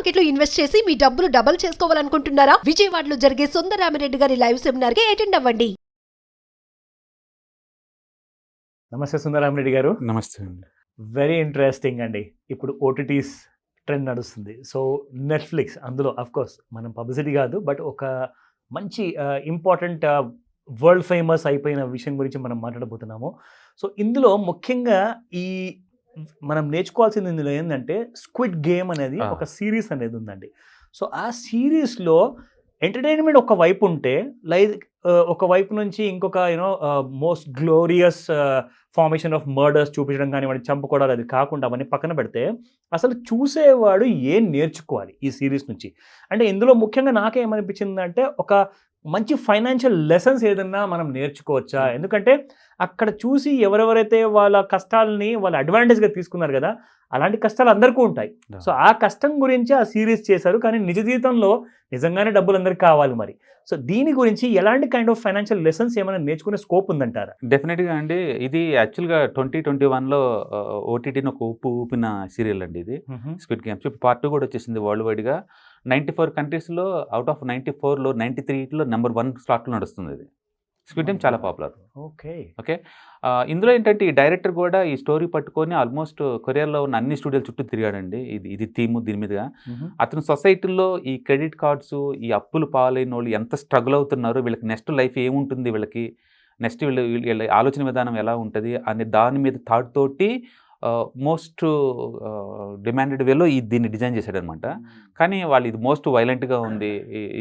Market లో invest చేసి మీ డబ్బులు డబుల్ చేసుకోవాలనుకుంటున్నారా? విజయవాడలో జరిగే సుందరరామిరెడ్డి గారి లైవ్ సెమినార్ కి అటెండ్ అవ్వండి. నమస్తే సుందరరామిరెడ్డి గారు. నమస్తే అండి. వెరీ ఇంట్రెస్టింగ్ అండి. ఇప్పుడు ఓటీటీస్ ట్రెండ్ నడుస్తుంది. సో నెట్ఫ్లిక్స్ అందులో కోర్స్ మనం పబ్లిసిటీ కాదు, బట్ ఒక మంచి ఇంపార్టెంట్ వరల్డ్ ఫేమస్ అయిపోయిన విషయం గురించి మనం మాట్లాడబోతున్నాము. సో ఇందులో ముఖ్యంగా ఈ మనం నేర్చుకోవాల్సింది ఇందులో ఏంటంటే స్క్విడ్ గేమ్ అనేది ఒక సిరీస్ అనేది ఉందండి. సో ఆ సిరీస్లో ఎంటర్టైన్మెంట్ ఒక వైపు ఉంటే, లైక్ ఒక వైపు నుంచి ఇంకొక most glorious formation of murders చూపించడం కానీ వాడిని చంపుకోవడాలు అది కాకుండా అవన్నీ పక్కన పెడితే అసలు చూసేవాడు ఏం నేర్చుకోవాలి ఈ సిరీస్ నుంచి అంటే ఇందులో ముఖ్యంగా నాకేమనిపించిందంటే ఒక మంచి ఫైనాన్షియల్ లెసన్స్ ఏదన్నా మనం నేర్చుకోవచ్చా? ఎందుకంటే అక్కడ చూసి ఎవరెవరైతే వాళ్ళ కష్టాలని వాళ్ళ అడ్వాంటేజ్గా తీసుకున్నారు కదా, అలాంటి కష్టాలు అందరికీ ఉంటాయి. సో ఆ కష్టం గురించి ఆ సిరీస్ చేశారు, కానీ నిజ జీవితంలో నిజంగానే డబ్బులు అందరికీ కావాలి మరి. సో దీని గురించి ఎలాంటి కైండ్ ఆఫ్ ఫైనాన్షియల్ లెసన్స్ ఏమైనా నేర్చుకునే స్కోప్ ఉందంటారా? డెఫినెట్గా అండి. ఇది యాక్చువల్గా 2021లో ఓటీటీని ఒక ఊపిన సీరియల్ అండి ఇది, స్క్విడ్ గేమ్స్. పార్ట్ 2 కూడా వచ్చేసింది వరల్డ్ వైడ్గా. 94 కంట్రీస్లో అవుట్ ఆఫ్ 94లో 93లో నెంబర్ 1 స్లాట్లో నడుస్తుంది ఇది. స్క్విడ్ గేమ్ చాలా పాపులర్. ఓకే ఇందులో ఏంటంటే ఈ డైరెక్టర్ కూడా ఈ స్టోరీ పట్టుకొని ఆల్మోస్ట్ కొరియాలో ఉన్న అన్ని స్టూడియోల చుట్టూ తిరిగాడండి. ఇది థీము దీని మీదుగా. అతను సొసైటీలో ఈ క్రెడిట్ కార్డ్స్, ఈ అప్పులు పాలైన వాళ్ళు ఎంత స్ట్రగుల్ అవుతున్నారో, వీళ్ళకి నెక్స్ట్ లైఫ్ ఏముంటుంది, వీళ్ళకి నెక్స్ట్ వీళ్ళ ఆలోచన విధానం ఎలా ఉంటుంది అనే దాని మీద థాట్ తోటి మోస్ట్ డిమాండెడ్ వేలో దీన్ని డిజైన్ చేశాడనమాట. కానీ వాళ్ళు ఇది మోస్ట్ వైలెంట్గా ఉంది,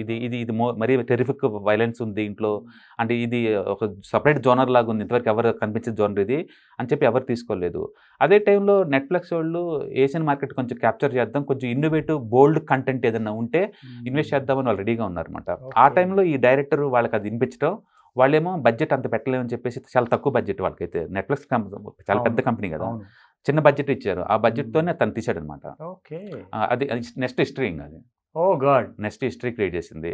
ఇది మరీ టెరిఫిక్ వైలెన్స్ ఉంది దీంట్లో, అంటే ఇది ఒక సపరేట్ జోనర్ లాగా ఉంది, ఇంతవరకు ఎవరు కనిపించే జోనర్ ఇది అని చెప్పి ఎవరు తీసుకోలేదు. అదే టైంలో నెట్ఫ్లిక్స్ వాళ్ళు ఏషియన్ మార్కెట్ కొంచెం క్యాప్చర్ చేద్దాం, కొంచెం ఇన్నోవేటివ్ బోల్డ్ కంటెంట్ ఏదైనా ఉంటే ఇన్వెస్ట్ చేద్దామని వాళ్ళు రెడీగా ఉన్నారనమాట. ఆ టైంలో ఈ డైరెక్టర్ వాళ్ళకి అది వినిపించడం, వాళ్ళేమో బడ్జెట్ అంత పెట్టలేమని చెప్పేసి చాలా తక్కువ బడ్జెట్ వాళ్ళకైతే, నెట్ఫ్లిక్స్ చాలా పెద్ద కంపెనీ కదా, చిన్న బడ్జెట్ ఇచ్చారు. ఆ బడ్జెట్తోనే తను తీసాడు అనమాట. అది నెక్స్ట్ హిస్టరీ ఇంకా అది. నెక్స్ట్ హిస్టరీ క్రియేట్ చేసింది.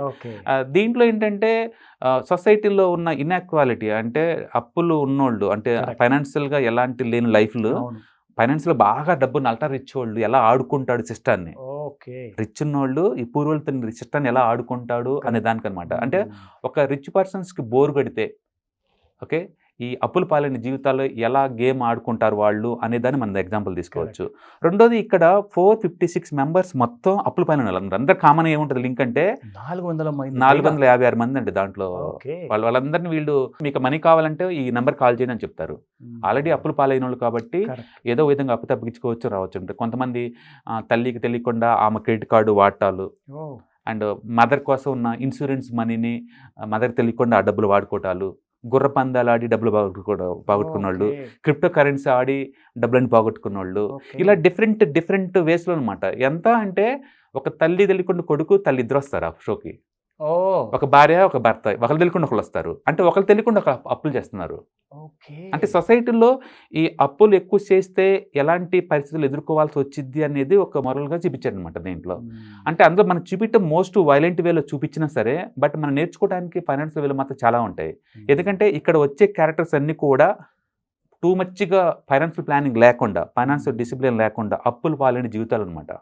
దీంట్లో ఏంటంటే సొసైటీలో ఉన్న ఇన్ఈక్వాలిటీ, అంటే అప్పులు ఉన్నోళ్ళు, అంటే ఫైనాన్షియల్గా ఎలాంటి లేని లైఫ్లు, ఫైనాన్షియల్ బాగా డబ్బును అల్టా రిచ్ వాళ్ళు ఎలా ఆడుకుంటాడు సిస్టాన్ని, రిచ్ ఉన్నోళ్ళు ఈ పూర్వలు సిస్టాన్ని ఎలా ఆడుకుంటాడు అనే దానికనమాట. అంటే ఒక రిచ్ పర్సన్స్కి బోర్ కొడితే ఓకే ఈ అప్పుల పాలైన జీవితాల్లో ఎలా గేమ్ ఆడుకుంటారు వాళ్ళు అనేదాన్ని మనం ఎగ్జాంపుల్ తీసుకోవచ్చు. రెండోది ఇక్కడ 456 మెంబర్స్ మొత్తం అప్పుల పైన అందరు కామన్ ఏముంటుంది లింక్ అంటే 456 మంది అండి. దాంట్లో వాళ్ళందరినీ వీళ్ళు మీకు మనీ కావాలంటే ఈ నెంబర్ కాల్ చేయని అని చెప్తారు. ఆల్రెడీ అప్పుల పాలైన వాళ్ళు కాబట్టి ఏదో విధంగా అప్పు తప్పించుకోవచ్చు రావచ్చు. అంటే కొంతమంది తల్లికి తెలియకుండా ఆమె క్రెడిట్ కార్డు వాడటాలు, అండ్ మదర్ కోసం ఉన్న ఇన్సూరెన్స్ మనీని మదర్ తెలియకుండా ఆ డబ్బులు వాడుకోవటాలు, గుర్ర పందాలు ఆడి డబ్బులు పోగొట్టుకున్న వాళ్ళు, క్రిప్టో కరెన్సీ ఆడి డబ్బులని పోగొట్టుకున్న వాళ్ళు, ఇలా డిఫరెంట్ వేస్లో అనమాట. ఎంత అంటే ఒక తల్లి తెలియకుండా కొడుకు, తల్లి ఇద్దరు వస్తారు ఆ షోకి, ఒక భార్య ఒక భర్త, ఒకరు తెలియకుండా ఒకళ్ళు వస్తారు. అంటే ఒకరు తెలియకుండా ఒక అప్పులు చేస్తున్నారు. అంటే సొసైటీలో ఈ అప్పులు ఎక్కువ చేస్తే ఎలాంటి పరిస్థితులు ఎదుర్కోవాల్సి వచ్చింది అనేది ఒక మొరల్గా చూపించాడు అనమాట దీంట్లో. అంటే అందులో మనం చూపించడం మోస్ట్ వైలెంట్ వేలో చూపించినా సరే, బట్ మనం నేర్చుకోవడానికి ఫైనాన్షియల్ వేలో మాత్రం చాలా ఉంటాయి. ఎందుకంటే ఇక్కడ వచ్చే క్యారెక్టర్స్ అన్నీ కూడా టూ మచ్గా ఫైనాన్షియల్ ప్లానింగ్ లేకుండా, ఫైనాన్షియల్ డిసిప్లిన్ లేకుండా అప్పులు పాలైన జీవితాలు అనమాట.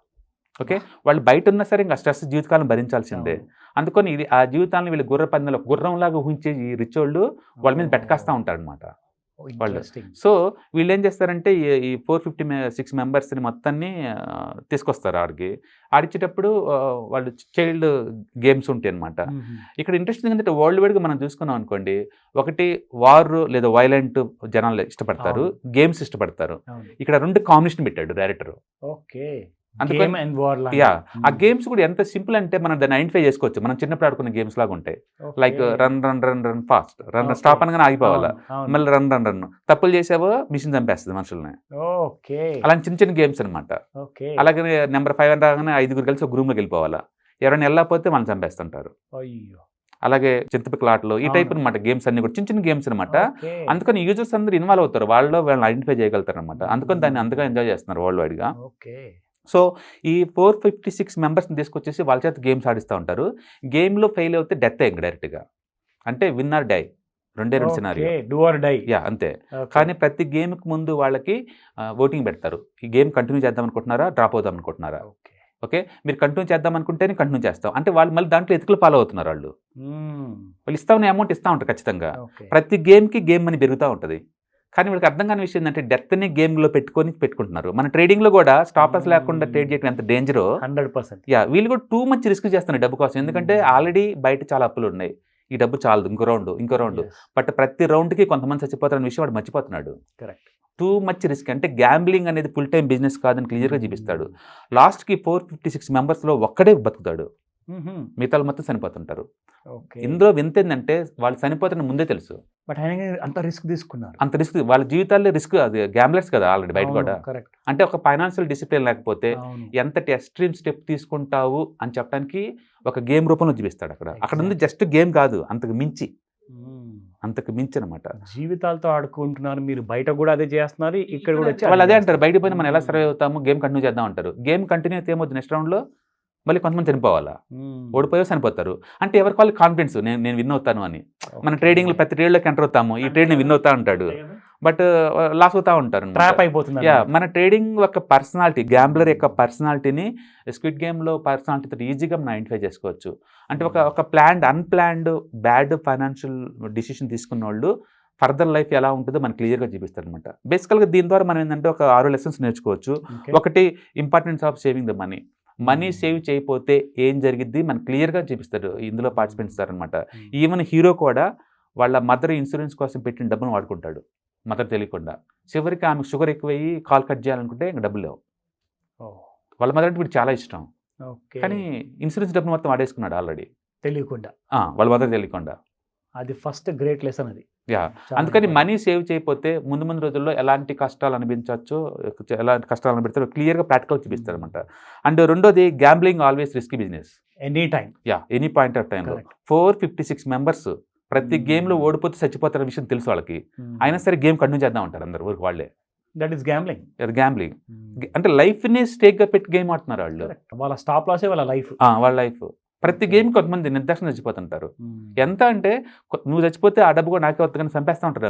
ఓకే వాళ్ళు బయట ఉన్నా సరే ఇంకా స్ట్రెస్ జీవితకాలం భరించాల్సిందే. అందుకని ఇది ఆ జీవితాలను వీళ్ళు గుర్ర పందెంలో గుర్రంలాగా ఊహించే ఈ రిచ్ వాళ్ళు వాళ్ళ మీద పెట్టకాస్తూ ఉంటారనమాట వాళ్ళు. సో వీళ్ళు ఏం చేస్తారంటే ఈ 456 మెంబర్స్ని మొత్తాన్ని తీసుకొస్తారు ఆడికి. ఆడిచ్చేటప్పుడు వాళ్ళు చైల్డ్ గేమ్స్ ఉంటాయి అనమాట. ఇక్కడ ఇంట్రెస్టింగ్ ఏంటంటే వరల్డ్ వైడ్గా మనం చూసుకున్నాం అనుకోండి, ఒకటి వార్ లేదా వైలెంట్ జనాలు ఇష్టపడతారు, గేమ్స్ ఇష్టపడతారు. ఇక్కడ 2 కాంబినేషన్ పెట్టాడు డైరెక్టర్. ఆ గేమ్స్ కూడా ఎంత సింపుల్ అంటే మనం దాన్ని ఐడెంటిఫై చేసుకోవచ్చు. మనం చిన్నప్పుడు ఆడుకున్న గేమ్స్ లాగా ఉంటాయి. Like run fast, run stop అనగానే ఆగిపోవాలా, మళ్ళీ రన్ తప్పులు చేసావో మిషన్ చంపేస్తుంది మనుషుల్ని. అలాంటి చిన్న గేమ్స్ అనమాట. అలాగే నెంబర్ 5 అని రాగానే 5 కలిసి ఒక రూమ్లోకి వెళ్ళిపోవాలా, ఎవరైనా వెళ్ళకపోతే మనం చంపేస్తుంటారు. అలాగే చింతపిక్కల ఆటలు, ఈ టైప్ అనమాట గేమ్స్ అన్ని కూడా చిన్న గేమ్స్ అనమాట. అందుకని యూజర్స్ అందరూ ఇన్వాల్వ్ అవుతారు, వాళ్ళని ఐడెంటిఫై చేయగలుగుతారు అనమాట. అందుకని దాన్ని అంతగా ఎంజాయ్ చేస్తున్నారు వరల్డ్ వైడ్గా. సో ఈ 456 మెంబర్స్ని తీసుకొచ్చేసి వాళ్ళ చేత గేమ్స్ ఆడిస్తూ ఉంటారు. గేమ్లో ఫెయిల్ అవుతే డెత్ అయ్యింది డైరెక్ట్గా, అంటే విన్ ఆర్ డై, 2 సినారియో అంతే. కానీ ప్రతి గేమ్కి ముందు వాళ్ళకి ఓటింగ్ పెడతారు. ఈ గేమ్ కంటిన్యూ చేద్దాం అనుకుంటున్నారా, డ్రాప్ అవుదాం అనుకుంటున్నారా. ఓకే, మీరు కంటిన్యూ చేద్దాం అనుకుంటేనే కంటిన్యూ చేస్తాం అంటే వాళ్ళు మళ్ళీ దాంట్లో ఎతుకులు ఫాలో అవుతున్నారు. వాళ్ళు ఇస్తామని అమౌంట్ ఇస్తూ ఉంటారు ఖచ్చితంగా. ప్రతి గేమ్కి గేమ్ మనీ పెరుగుతూ ఉంటుంది. కానీ వీళ్ళకి అర్థం కాని విషయం ఏంటంటే డెత్ని గేమ్లో పెట్టుకుంటున్నారు. మన ట్రేడింగ్లో కూడా స్టాప్ లాస్ లేకుండా ట్రేడ్ చేయడం ఎంత డేంజరో 100%. వీళ్ళు కూడా టూ మచ్ రిస్క్ చేస్తున్నారు డబ్బు కోసం. ఎందుకంటే ఆల్రెడీ బయట చాలా అప్పులు ఉన్నాయి, ఈ డబ్బు చాలదు, ఇంకో రౌండ్. బట్ ప్రతి రౌండ్కి కొంతమంది చచ్చిపోతారన్న విషయం వాడు మర్చిపోతున్నాడు. కరెక్ట్. Too much risk. అంటే గ్యాంబ్లింగ్ అనేది ఫుల్ టైం బిజినెస్ కాదని క్లియర్గా చూపిస్తాడు. లాస్ట్కి 456 మెంబర్స్లో ఒక్కడే బతుకుతాడు, మిగతా మొత్తం చనిపోతుంటారు. ఇందులో వింత ఏంటంటే వాళ్ళు చనిపోతున్న ముందే తెలుసు, బట్ ఆయన అంత రిస్క్ తీసుకున్నారు. అంత రిస్క్ వాళ్ళ జీవితాల్లో రిస్క్. అది గ్యాంబ్లర్స్ కదా ఆల్రెడీ బయట కూడా. అంటే ఒక ఫైనాన్షియల్ డిసిప్లిన్ లేకపోతే ఎంతటి ఎక్స్ట్రీమ్ స్టెప్ తీసుకుంటావు అని చెప్పడానికి ఒక గేమ్ రూపంలో చూపిస్తాడు. అక్కడ ఉంది జస్ట్ గేమ్ కాదు, అంతకు మించి అనమాట. జీవితాలతో ఆడుకుంటున్నారు మీరు, బయట కూడా అదే చేస్తున్నారు, ఇక్కడ కూడా వాళ్ళు అదే అంటారు. బయట పోయిన మనం ఎలా సర్వే అవుతాము, గేమ్ కంటిన్యూ చేద్దాం అంటారు. గేమ్ కంటిన్యూ అయితే ఏమవుతుంది, నెక్స్ట్ రౌండ్లో మళ్ళీ కొంతమంది చనిపోవాలా, ఓడిపోయో చనిపోతారు. అంటే ఎవరికి వాళ్ళు కాన్ఫిడెన్స్, నేను విన్ అవుతాను అని. మన ట్రేడింగ్లో ప్రతి ట్రేడ్లోకి ఎంటర్ అవుతాము, ఈ ట్రేడ్ నేను విన్ అవుతా అంటాడు, బట్ లాస్ అవుతా ఉంటారు, ట్రాప్ అయిపోతుంది. మన ట్రేడింగ్ ఒక పర్సనాలిటీ, గ్యాంబ్లర్ యొక్క పర్సనాలిటీని స్క్విడ్ గేమ్లో పర్సనాలిటీతో ఈజీగా మనం ఐడెంటిఫై చేసుకోవచ్చు. అంటే ఒక అన్ప్లాన్డ్ బ్యాడ్ ఫైనాన్షియల్ డిసిషన్ తీసుకున్న వాళ్ళు ఫర్దర్ లైఫ్ ఎలా ఉంటుందో మనకు క్లియర్గా చూపిస్తారు అనమాట. బేసికల్గా దీని ద్వారా మనం ఏంటంటే ఒక 6 లెసన్స్ నేర్చుకోవచ్చు. ఒకటి, importance of saving the money save చేయకపోతే ఏం జరిగిద్ది మనకు క్లియర్గా చూపిస్తారు ఇందులో పార్టిసిపెంట్స్ అనమాట. ఈవెన్ హీరో కూడా వాళ్ళ మదర్ ఇన్సూరెన్స్ కోసం పెట్టిన డబ్బును వాడుకుంటాడు మదర్ తెలియకుండా. చివరికి ఆమె షుగర్ ఎక్కువయ్యి కాల్ కట్ చేయాలనుకుంటే ఇంకా డబ్బులు లేవు. వాళ్ళ మదర్ అంటే వీడు చాలా ఇష్టం, కానీ ఇన్సూరెన్స్ డబ్బును మొత్తం వాడేసుకున్నాడు ఆల్రెడీ తెలియకుండా, వాళ్ళ మదర్ తెలియకుండా. అది ఫస్ట్ గ్రేట్ లెసన్ అది. అందుకని మనీ సేవ్ చేయకపోతే ముందు రోజుల్లో ఎలాంటి కష్టాలు అనిపించవచ్చు, ఎలాంటి కష్టాలు అనిపిస్తారో క్లియర్గా ప్రాక్టికల్ చూపిస్తారు అనమాట. అండ్ రెండోది, gambling always risky business, any point of టైంలో. 456 మెంబర్స్ ప్రతి గేమ్లో ఓడిపోతే చచ్చిపోతారన్న విషయం తెలుసు వాళ్ళకి, అయినా సరే గేమ్ కంటిన్యూ చేద్దాం అంటారు అందరు ఊరికి వాళ్ళే. That is gambling. అది గ్యాంబ్లింగ్ అంటే లైఫ్ని స్టేక్గా పెట్టి గేమ్ ఆడుతున్నారు వాళ్ళు. వాళ్ళ స్టాప్ లాసే వాళ్ళ లైఫ్. ప్రతి గేమ్ కొంతమంది నిర్దాక్షణ చచ్చిపోతుంటారు. ఎంత అంటే నువ్వు చచ్చిపోతే ఆ డబ్బు కూడా నాకే వద్దు కానీ చంపేస్తూ ఉంటారు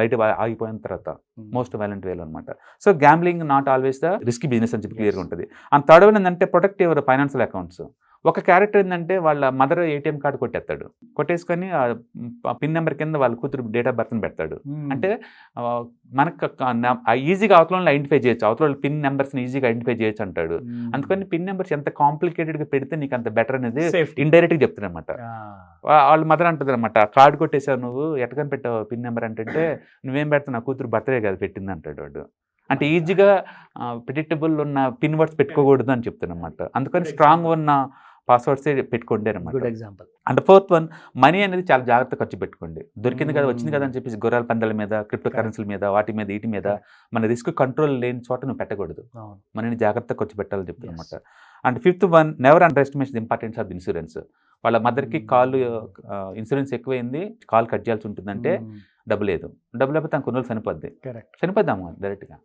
లైట్ ఆగిపోయిన తర్వాత, మోస్ట్ వైలెంట్ వేలో అనమాట. So gambling not always the risky business అని చెప్పి క్లియర్గా ఉంటుంది. అండ్ థర్డ్ వన్ ఏంటంటే ప్రొటెక్ట్ యువర్ ఫైనాన్షియల్ అకౌంట్స్. ఒక క్యారెక్టర్ ఏంటంటే వాళ్ళ మదర్ ఏటీఎం కార్డు కొట్టేసుకొని పిన్ నెంబర్ కింద వాళ్ళ కూతురు డేట్ ఆఫ్ బర్త్ని పెడతాడు. అంటే మనకు ఈజీగా అవతల ఐడెంటిఫై చేయొచ్చు, అవతల పిన్ నెంబర్స్ని ఈజీగా ఐడెంటిఫై చేయొచ్చు అంటాడు. అందుకని పిన్ నెంబర్స్ ఎంత కాంప్లికేటెడ్గా పెడితే నీకు అంత బెటర్ అనేది ఇండైరెక్ట్గా చెప్తాడు అనమాట. వాళ్ళ మదర్ అంటుంది అనమాట, కార్డు కొట్టేసావు నువ్వు, ఎట్టకని పెట్టావు పిన్ నెంబర్ అంటే నువ్వేం పెడతావు, నా కూతురు బర్త్డే కాదు పెట్టింది అంటాడు వాడు. అంటే ఈజీగా ప్రిడిక్టబుల్ ఉన్న పిన్ వర్డ్స్ పెట్టుకోకూడదు అని చెప్తాను అనమాట. అందుకని స్ట్రాంగ్ ఉన్న పాస్వర్డ్సే పెట్టుకోండి అనమాట. Good example. And fourth one, money అనేది చాలా జాగ్రత్త ఖర్చు పెట్టుకోండి. దొరికింది కదా, వచ్చింది కదా అని చెప్పేసి గొర్రెల పందాల మీద, క్రిప్టో కరెన్సీల మీద, వాటి మీద వీటి మీద మన రిస్క్ కంట్రోల్ లేని చోట నువ్వు పెట్టకూడదు, మనీని జాగ్రత్త ఖర్చు పెట్టాలని చెప్తాను అనమాట. And fifth one, never under estimate the importance of insurance. వాళ్ళ మదర్కి కాల్ ఇన్సూరెన్స్ ఎక్కువైంది, కాల్ కట్ చేయాల్సి ఉంటుందంటే డబ్బు లేదు, డబ్బు లేకపోతే ఆమె కొన్ని రోజులు చనిపోద్దాము డైరెక్ట్గా.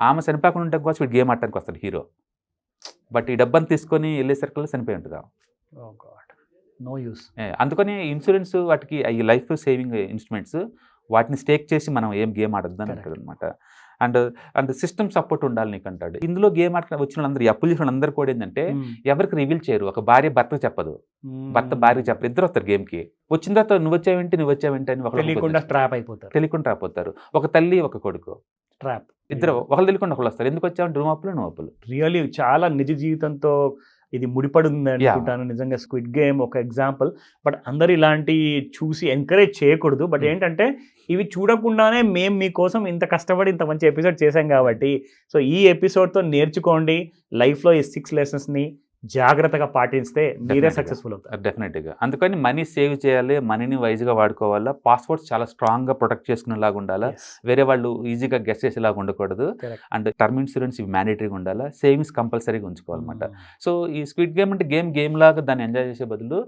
ఆమె చనిపోకుండా ఉంటే కోసం వీడు గేమ్ ఆడటానికి వస్తాడు హీరో, బట్ ఈ డబ్బని తీసుకొని వెళ్ళే సర్కిల్లో చనిపోయి ఉంటుందా. No use. అందుకని ఇన్సూరెన్స్ వాటికి ఈ లైఫ్ సేవింగ్ ఇన్స్ట్రుమెంట్స్ వాటిని స్టేక్ చేసి మనం ఏం గేమ్ ఆడద్దు అని అంటాడు అనమాట. అండ్ సిస్టమ్ సపోర్ట్ ఉండాలి నీకు అంటాడు. ఇందులో గేమ్ ఆట వచ్చిన వాళ్ళందరూ, అప్పులు చేసిన అందరూ కూడా ఏంటంటే ఎవరికి రివీల్ చేయరు. ఒక భార్య భర్తకు చెప్పదు, భర్త భార్యకి చెప్పదు, ఇద్దరు వస్తారు గేమ్కి. వచ్చిన తర్వాత నువ్వు వచ్చావేంటి అని తెలియకుండా ట్రాప్ అయిపోతారు. ఒక తల్లి ఒక కొడుకు ట్రాప్, ఇద్దరు ఒకళ్ళు తెలియకుండా ఒకళ్ళు వస్తారు. ఎందుకు వచ్చావంటే నువ్వు అప్పులు. రియల్లీ చాలా నిజ జీవితంతో ఇది ముడిపడి ఉంది అనుకుంటాను. నిజంగా స్క్విడ్ గేమ్ ఒక ఎగ్జాంపుల్. బట్ అందరు ఇలాంటి చూసి ఎంకరేజ్ చేయకూడదు. బట్ ఏంటంటే ఇవి చూడకుండానే మేము మీకోసం ఇంత కష్టపడి ఇంత మంచి ఎపిసోడ్ చేసాం కాబట్టి, సో ఈ ఎపిసోడ్తో నేర్చుకోండి లైఫ్లో ఈ 6 లెసన్స్ని జాగ్రత్తగా పాటిస్తే మీరే సక్సెస్ఫుల్ అవుతారు డెఫినెట్గా. అందుకని మనీ సేవ్ చేయాలి, మనీని వైజ్గా వాడుకోవాలా, పాస్వర్డ్స్ చాలా స్ట్రాంగ్గా ప్రొటెక్ట్ చేసుకునేలాగా ఉండాలా, వేరే వాళ్ళు ఈజీగా గెస్ చేసేలాగా ఉండకూడదు. అండ్ టర్మ్ ఇన్సూరెన్స్ ఇవి మ్యాండేటరీగా ఉండాలా, సేవింగ్స్ కంపల్సరీగా ఉంచుకోవాలన్నమాట. సో ఈ స్క్విడ్ గేమ్ అంటే గేమ్ లాగా దాన్ని ఎంజాయ్ చేసే బదులు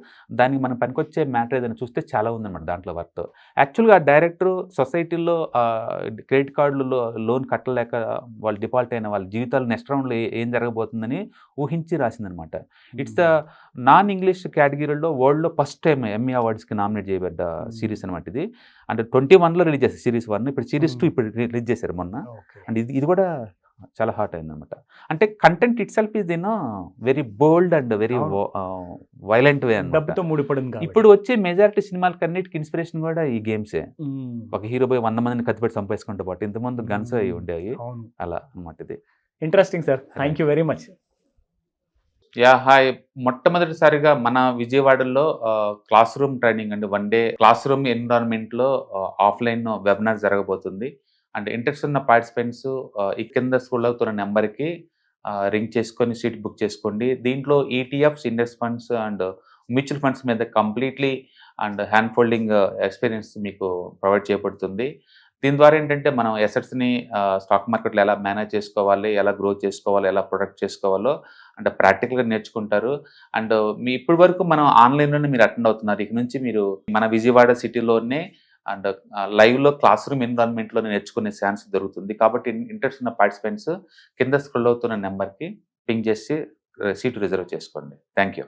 దానికి మనం పనికొచ్చే మ్యాటర్ ఏదైనా చూస్తే చాలా ఉందన్నమాట దాంట్లో వర్క్. యాక్చువల్గా ఆ డైరెక్టర్ సొసైటీలో క్రెడిట్ కార్డులలో లోన్ కట్టలేక వాళ్ళు డిఫాల్ట్ అయిన వాళ్ళ జీవితాలు నెక్స్ట్ రౌండ్లో ఏం జరగబోతుందని ఊహించి రాసిందనమాట. ఇట్స్ ద నాన్ ఇంగ్లీష్ కేటగిరీలో వరల్డ్లో ఫస్ట్ టైం ఎమ్మీ అవార్డ్స్కి నామినేట్ చేయబడ్డ సిరీస్ అనమాట ఇది. అంటే 21లో రిలీజ్ చేశారు సిరీస్ 1, ఇప్పుడు సిరీస్ 2 ఇప్పుడు రిలీజ్ చేశారు మొన్న. అండ్ ఇది కూడా చాలా హాట్ అయిందనమాట. అంటే content itself is very bold and very violent way అనమాట. డబ్బుతో ముడిపడింది కాబట్టి. ఇప్పుడు వచ్చే మెజారిటీ సినిమాలకి అన్నిటికి ఇన్స్పిరేషన్ కూడా ఈ గేమ్సే. ఒక హీరో పోయి 100 మందిని కత్తిపెట్టి చంపేసుకుంటూ పాటు ఇంతకుముందు గన్స్ అయి ఉండేవి, అవును. అలా అనమాట ఇది. Interesting sir, thank you very much. Yeah hi. మొట్టమొదటిసారిగా మన విజయవాడలో క్లాస్ రూమ్ ట్రైనింగ్ అండి, 1 డే క్లాస్ రూమ్ ఎన్విరాన్మెంట్లో ఆఫ్లైన్ వెబినార్ జరగబోతుంది. అండ్ ఇంట్రెస్ట్ ఉన్న పార్టిసిపెంట్స్ ఈ కింద స్కూల్ అవుతున్న నెంబర్కి రింగ్ చేసుకొని సీట్ బుక్ చేసుకోండి. దీంట్లో ETFs, index funds and mutual funds మీద completely and hand holding experience మీకు ప్రొవైడ్ చేయబడుతుంది. దీని ద్వారా ఏంటంటే మనం ఎసెట్స్ని స్టాక్ మార్కెట్లో ఎలా మేనేజ్ చేసుకోవాలి, ఎలా గ్రో చేసుకోవాలి, ఎలా ప్రొడక్ట్ చేసుకోవాలో అంటే ప్రాక్టికల్గా నేర్చుకుంటారు. అండ్ మీ ఇప్పటి వరకు మనం ఆన్లైన్లోనే మీరు అటెండ్ అవుతున్నారు. ఇక నుంచి మీరు మన విజయవాడ సిటీలోనే అండ్ లైవ్లో క్లాస్ రూమ్ ఎన్విరాన్మెంట్లో నేర్చుకునే ఛాన్స్ దొరుకుతుంది. కాబట్టి ఇంట్రెస్ట్ ఉన్న పార్టిసిపెంట్స్ కింద స్క్రోల్ అవుతున్న నెంబర్కి పింగ్ చేసి సీటు రిజర్వ్ చేసుకోండి. Thank you.